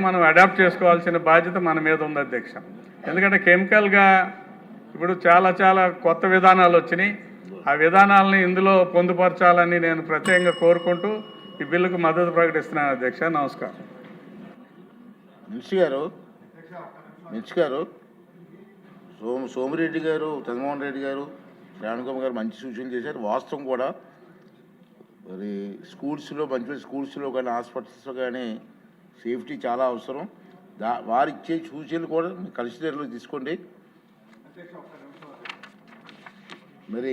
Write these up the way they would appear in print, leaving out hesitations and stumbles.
మనం అడాప్ట్ చేసుకోవాల్సిన బాధ్యత మన మీద ఉంది అధ్యక్ష. ఎందుకంటే కెమికల్గా ఇప్పుడు చాలా కొత్త విధానాలు వచ్చినాయి. ఆ విధానాలని ఇందులో పొందుపరచాలని నేను ప్రత్యేకంగా కోరుకుంటూ ఈ బిల్లుకు మద్దతు ప్రకటిస్తున్నాను అధ్యక్ష. నమస్కారం. మిర్చి గారు సోమిరెడ్డి గారు, చంద్రమోహన్ రెడ్డి గారు, శ్రావణకుమార్ గారు మంచి సూచనలు చేశారు. వాస్తవం కూడా మరి స్కూల్స్లో మంచి స్కూల్స్లో కానీ హాస్పిటల్స్లో కానీ సేఫ్టీ చాలా అవసరం. వారు ఇచ్చే సూచనలు కూడా కన్సిడర్లో తీసుకోండి. మరి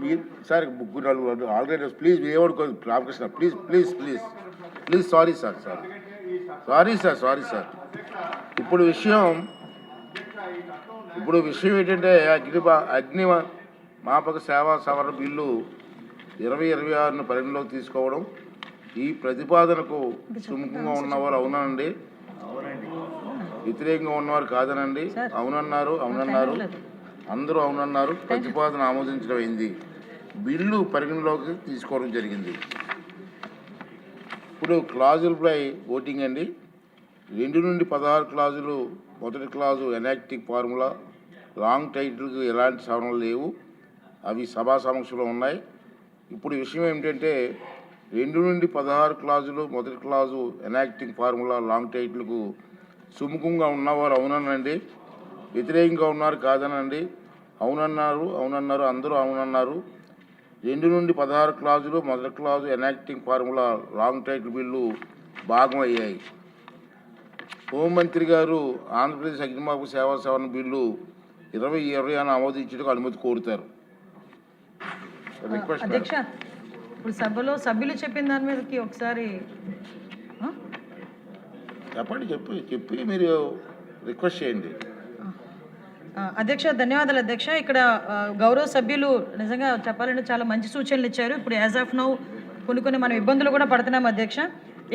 మీరు సార్ ముగ్గురు నలుగురు ఆల్రెడీ ప్లీజ్ ఏమనుకోదు రామకృష్ణ, ప్లీజ్ సారీ సార్. ఇప్పుడు విషయం ఏంటంటే అగ్ని మాపక సేవా సవరణ బిల్లు 2026ను పరిగణలోకి తీసుకోవడం. ఈ ప్రతిపాదనకు సుముఖంగా ఉన్నవారు అవునండి, వ్యతిరేకంగా ఉన్నవారు కాదనండి. అవునన్నారు, అందరూ అవునన్నారు. ప్రతిపాదన ఆమోదించడం అయింది. బిల్లు పరిగణలోకి తీసుకోవడం జరిగింది. ఇప్పుడు క్లాజులపై ఓటింగ్ అండి. 2 నుండి 16 క్లాజులు. మొదటి క్లాజు ఎనాక్టింగ్ ఫార్ములా లాంగ్ టైటిల్కి ఎలాంటి సవరణలు లేవు, అవి సభా సమక్షంలో ఉన్నాయి. ఇప్పుడు విషయం ఏమిటంటే 2 నుండి 16 క్లాజులు మొదటి క్లాజు ఎనాక్టింగ్ ఫార్ములా లాంగ్ టైటిల్కు సుముఖంగా ఉన్నవారు అవుననండి, వ్యతిరేకంగా ఉన్నారు కాదనండి. అవునన్నారు, అందరూ అవునన్నారు. 2 నుండి 16 క్లాజులు మొదటి clause enacting formula long title bill భాగం అయ్యాయి. హోంమంత్రి గారు ఆంధ్రప్రదేశ్ అగ్నిమాపక సేవా సవరణ బిల్లు 2020 ఆమోదించడానికి అనుమతి కోరుతారు. అధ్యక్ష, ఇప్పుడు సభలో సభ్యులు చెప్పిన దాని మీదకి ఒకసారి చెప్పి మీరు రిక్వెస్ట్ చేయండి. అధ్యక్ష, ధన్యవాదాలు అధ్యక్ష. ఇక్కడ గౌరవ సభ్యులు నిజంగా చెప్పాలంటే చాలా మంచి సూచనలు ఇచ్చారు. ఇప్పుడు యాజ్ ఆఫ్ నౌ కొన్ని మనం ఇబ్బందులు కూడా పడుతున్నాం అధ్యక్ష.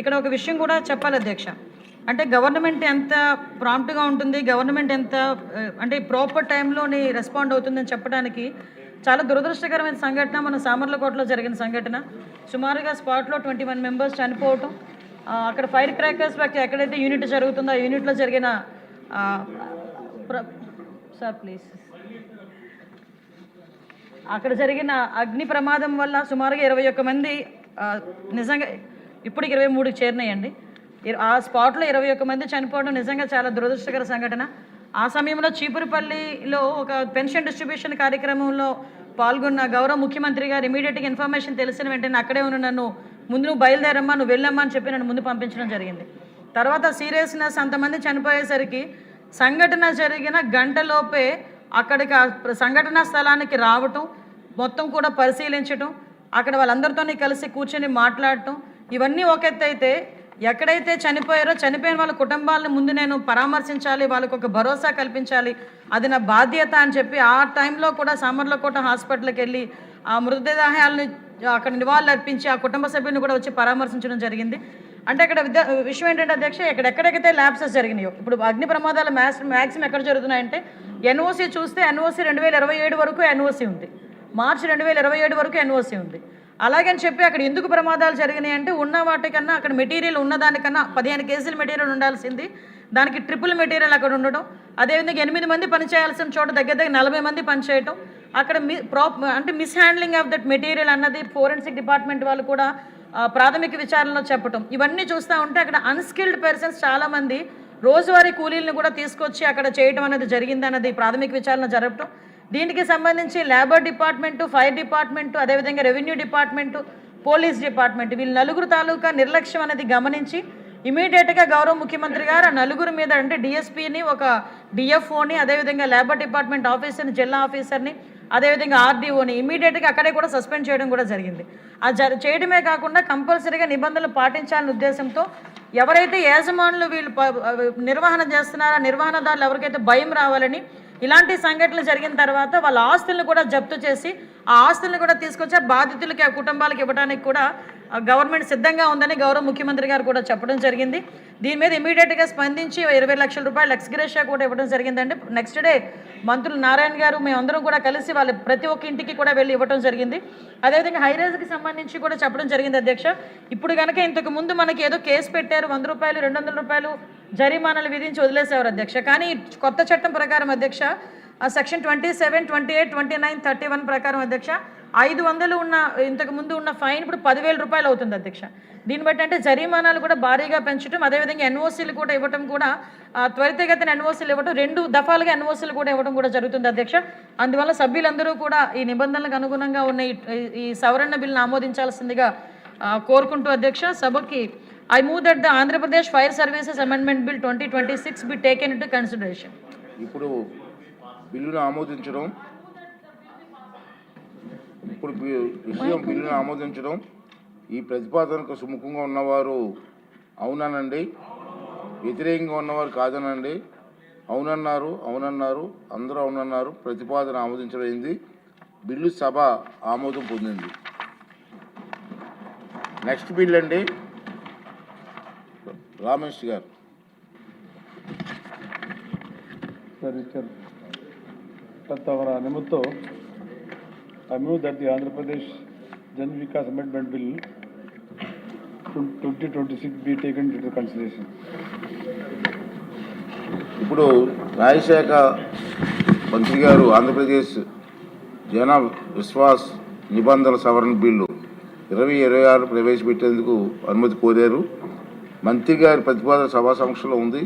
ఇక్కడ ఒక విషయం కూడా చెప్పాలి అధ్యక్ష. అంటే గవర్నమెంట్ ఎంత ప్రాంప్ట్గా ఉంటుంది, గవర్నమెంట్ ఎంత అంటే ప్రాపర్ టైంలోని రెస్పాండ్ అవుతుందని చెప్పడానికి చాలా దురదృష్టకరమైన సంఘటన మన సామర్లకోటలో జరిగిన సంఘటన. సుమారుగా స్పాట్లో 21 మెంబర్స్ చనిపోవటం, అక్కడ ఫైర్ క్రాకర్స్ వ్యక్తి ఎక్కడైతే యూనిట్ జరుగుతుందో ఆ యూనిట్లో జరిగిన సార్ ప్లీజ్ అక్కడ జరిగిన అగ్ని ప్రమాదం వల్ల సుమారుగా 21 మంది నిజంగా ఇప్పటికి 23కి చేరినాయండి. ఆ స్పాట్లో 21 మంది చనిపోవడం నిజంగా చాలా దురదృష్టకర సంఘటన. ఆ సమయంలో చీపురుపల్లిలో ఒక పెన్షన్ డిస్ట్రిబ్యూషన్ కార్యక్రమంలో పాల్గొన్న గౌరవ ముఖ్యమంత్రి గారు ఇమీడియట్గా ఇన్ఫర్మేషన్ తెలిసిన వెంటనే అక్కడే ఉన్న నన్ను ముందు నువ్వు బయలుదేరమ్మా, నువ్వు వెళ్ళమ్మా అని చెప్పి నన్ను ముందు పంపించడం జరిగింది. తర్వాత సీరియస్నెస్ అంతమంది చనిపోయేసరికి సంఘటన జరిగిన గంటలోపే అక్కడికి సంఘటనా స్థలానికి రావటం, మొత్తం కూడా పరిశీలించటం, అక్కడ వాళ్ళందరితోని కలిసి కూర్చొని మాట్లాడటం, ఇవన్నీ ఒక ఎత్తు అయితే ఎక్కడైతే చనిపోయారో చనిపోయిన వాళ్ళ కుటుంబాలను ముందు నేను పరామర్శించాలి, వాళ్ళకు ఒక భరోసా కల్పించాలి, అది నా బాధ్యత అని చెప్పి ఆ టైంలో కూడా సామర్లకోట హాస్పిటల్కి వెళ్ళి ఆ మృతదేహాలను అక్కడ నివాళులు అర్పించి ఆ కుటుంబ సభ్యులను కూడా వచ్చి పరామర్శించడం జరిగింది. అంటే అక్కడ విషయం ఏంటంటే అధ్యక్ష, ఎక్కడెక్కడైతే ల్యాబ్సెస్ జరిగినాయో ఇప్పుడు అగ్ని ప్రమాదాల మ్యాక్సిమం ఎక్కడ జరుగుతున్నాయంటే ఎన్ఓసి చూస్తే ఎన్ఓసి 2027 వరకు ఎన్ఓసి ఉంది, మార్చి 2027 వరకు ఎన్ఓసి ఉంది. అలాగని చెప్పి అక్కడ ఎందుకు ప్రమాదాలు జరిగినాయి అంటే ఉన్న వాటికన్నా అక్కడ మెటీరియల్ ఉన్నదానికన్నా 15 కేజీల మెటీరియల్ ఉండాల్సింది, దానికి ట్రిపుల్ మెటీరియల్ అక్కడ ఉండడం, అదేవిధంగా 8 మంది పనిచేయాల్సిన చోట దగ్గర 40 మంది పనిచేయటం, అక్కడ అంటే miss handling of that material అన్నది ఫోరెన్సిక్ డిపార్ట్మెంట్ వాళ్ళు కూడా ప్రాథమిక విచారణలో చెప్పటం, ఇవన్నీ చూస్తూ ఉంటే అక్కడ అన్స్కిల్డ్ పర్సన్స్ చాలామంది రోజువారీ కూలీలను కూడా తీసుకొచ్చి అక్కడ చేయటం అనేది జరిగిందన్నది ప్రాథమిక విచారణ జరపటం. దీనికి సంబంధించి లేబర్ డిపార్ట్మెంటు, ఫైర్ డిపార్ట్మెంటు, అదేవిధంగా రెవెన్యూ డిపార్ట్మెంటు, పోలీస్ డిపార్ట్మెంట్ వీళ్ళు నలుగురు తాలూకా నిర్లక్ష్యం అనేది గమనించి ఇమీడియట్గా గౌరవ ముఖ్యమంత్రి గారు ఆ నలుగురు మీద అంటే డిఎస్పీని, ఒక డిఎఫ్ఓని, అదేవిధంగా లేబర్ డిపార్ట్మెంట్ ఆఫీసర్ని, జిల్లా ఆఫీసర్ని, అదేవిధంగా ఆర్డీఓని ఇమీడియట్గా అక్కడే కూడా సస్పెండ్ చేయడం కూడా జరిగింది. చేయడమే కాకుండా కంపల్సరీగా నిబంధనలు పాటించాలనే ఉద్దేశంతో ఎవరైతే యాజమానులు వీళ్ళు నిర్వహణ చేస్తున్నారో నిర్వహణదారులు ఎవరికైతే భయం రావాలని ఇలాంటి సంఘటనలు జరిగిన తర్వాత వాళ్ళ ఆస్తులను కూడా జప్తు చేసి ఆ ఆస్తులను కూడా తీసుకొచ్చి ఆ బాధితులకి, ఆ కుటుంబాలకు ఇవ్వడానికి కూడా గవర్నమెంట్ సిద్ధంగా ఉందని గౌరవ ముఖ్యమంత్రి గారు కూడా చెప్పడం జరిగింది. దీని మీద ఇమీడియట్గా స్పందించి 20 లక్షల రూపాయలు ఎక్స్గ్రేషియా కూడా ఇవ్వడం జరిగిందండి. నెక్స్ట్ డే మంత్రులు నారాయణ గారు మేమందరం కూడా కలిసి వాళ్ళ ప్రతి ఒక్క ఇంటికి కూడా వెళ్ళి ఇవ్వడం జరిగింది. అదేవిధంగా హైరేజ్కి సంబంధించి కూడా చెప్పడం జరిగింది అధ్యక్ష. ఇప్పుడు కనుక ఇంతకు ముందు మనకి ఏదో కేసు పెట్టారు, 100 రూపాయలు 200 రూపాయలు జరిమానాలు విధించి వదిలేసేవారు అధ్యక్ష. కానీ కొత్త చట్టం ప్రకారం అధ్యక్ష సెక్షన్ 27, 28, 29, 31 ప్రకారం అధ్యక్ష 500 ఉన్న ఇంతకు ముందు ఉన్న ఫైన్ ఇప్పుడు 10,000 రూపాయలు అవుతుంది అధ్యక్ష. దీన్ని బట్టి అంటే జరిమానాలు కూడా భారీగా పెంచడం, అదేవిధంగా ఎన్ఓసీలు కూడా ఇవ్వడం కూడా త్వరితగతిన ఎన్ఓసీలు ఇవ్వడం, 2 దఫాలుగా ఎన్ఓసీలు కూడా ఇవ్వడం కూడా జరుగుతుంది అధ్యక్ష. అందువల్ల సభ్యులందరూ కూడా ఈ నిబంధనలకు అనుగుణంగా ఉన్న ఈ సవరణ బిల్లును ఆమోదించాల్సిందిగా కోరుకుంటూ అధ్యక్ష సభకి I move that the Andhra Pradesh Fire Services Amendment Bill 2026 be taken into consideration. ఇప్పుడు బిల్లును ఆమోదించడం బిల్లును ఆమోదించడం ఈ ప్రతిపాదనకు సుముఖంగా ఉన్నవారు అవునానండి, వ్యతిరేకంగా ఉన్నవారు కాదనండి. అవునన్నారు, అందరూ అవునన్నారు. ప్రతిపాదన ఆమోదించబడింది. బిల్లు సభ ఆమోదం పొందింది. నెక్స్ట్ బిల్ అండి రామేష్ గారు. तवरा निमित्तो I move that the Andhra Pradesh Jan Vikas Amendment Bill 2026 be taken into consideration. ఇప్పుడు న్యాయశాఖ మంత్రి గారు ఆంధ్రప్రదేశ్ జన విశ్వాస్ నిబంధనల సవరణ బిల్లు 2026 ప్రవేశపెట్టేందుకు అనుమతి కోరారు. మంత్రి గారి ప్రతిపాదన సభా సమక్షంలో ఉంది.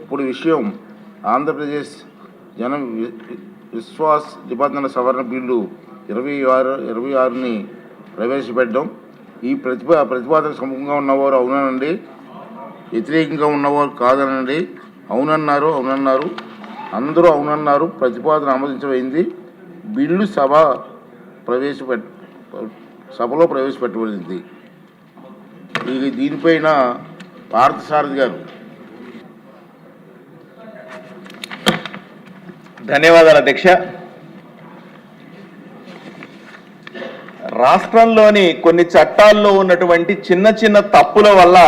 ఇప్పుడు విషయం ఆంధ్రప్రదేశ్ జన విశ్వాస్ నిబంధనల సవరణ బిల్లు 2026ని ప్రవేశపెట్టడం. ఈ ప్రతిపాదన సముఖంగా ఉన్నవారు అవునానండి, వ్యతిరేకంగా ఉన్నవారు కాదనండి. అవునన్నారు, అందరూ అవునన్నారు. ప్రతిపాదన ఆమోదించబడింది. బిల్లు సభలో ప్రవేశపెట్టబడింది. దీనిపైన పార్థసారథి గారు. ధన్యవాదాలు అధ్యక్ష. రాష్ట్రంలోని కొన్ని చట్టాల్లో ఉన్నటువంటి చిన్న చిన్న తప్పుల వల్ల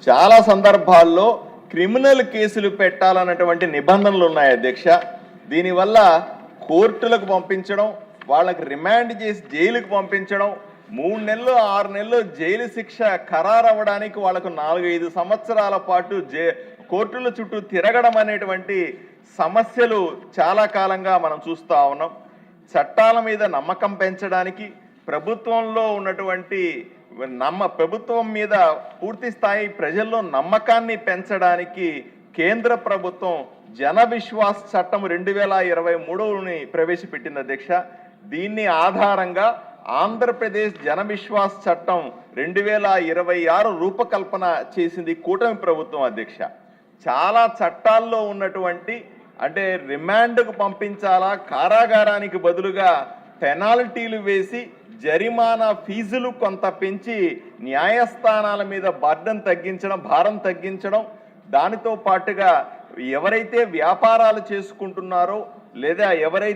చాలా సందర్భాల్లో క్రిమినల్ కేసులు పెట్టాలన్నటువంటి నిబంధనలు ఉన్నాయి అధ్యక్ష. దీనివల్ల కోర్టులకు పంపించడం, వాళ్ళకి రిమాండ్ చేసి జైలుకు పంపించడం, 3 నెలలు 6 నెలలు జైలు శిక్ష ఖరారు అవ్వడానికి వాళ్ళకు 4-5 సంవత్సరాల పాటు కోర్టుల చుట్టూ తిరగడం అనేటువంటి సమస్యలు చాలా కాలంగా మనం చూస్తూ ఉన్నాం. చట్టాల మీద నమ్మకం పెంచడానికి, ప్రభుత్వంలో ఉన్నటువంటి ప్రభుత్వం మీద పూర్తి స్థాయి ప్రజల్లో నమ్మకాన్ని పెంచడానికి కేంద్ర ప్రభుత్వం జన విశ్వాస్ చట్టం 2023ని ప్రవేశపెట్టింది అధ్యక్ష. దీన్ని ఆధారంగా ఆంధ్రప్రదేశ్ జన విశ్వాస్ చట్టం 2026 రూపకల్పన చేసింది కూటమి ప్రభుత్వం అధ్యక్ష. చాలా చట్టాల్లో ఉన్నటువంటి అంటే రిమాండ్కు పంపించాలా, కారాగారానికి బదులుగా పెనాల్టీలు వేసి జరిమానా ఫీజులు కొంత పెంచి న్యాయస్థానాల మీద భారం తగ్గించడం, దానితో పాటుగా ఎవరైతే వ్యాపారాలు చేసుకుంటున్నారో లేదా ఎవరైతే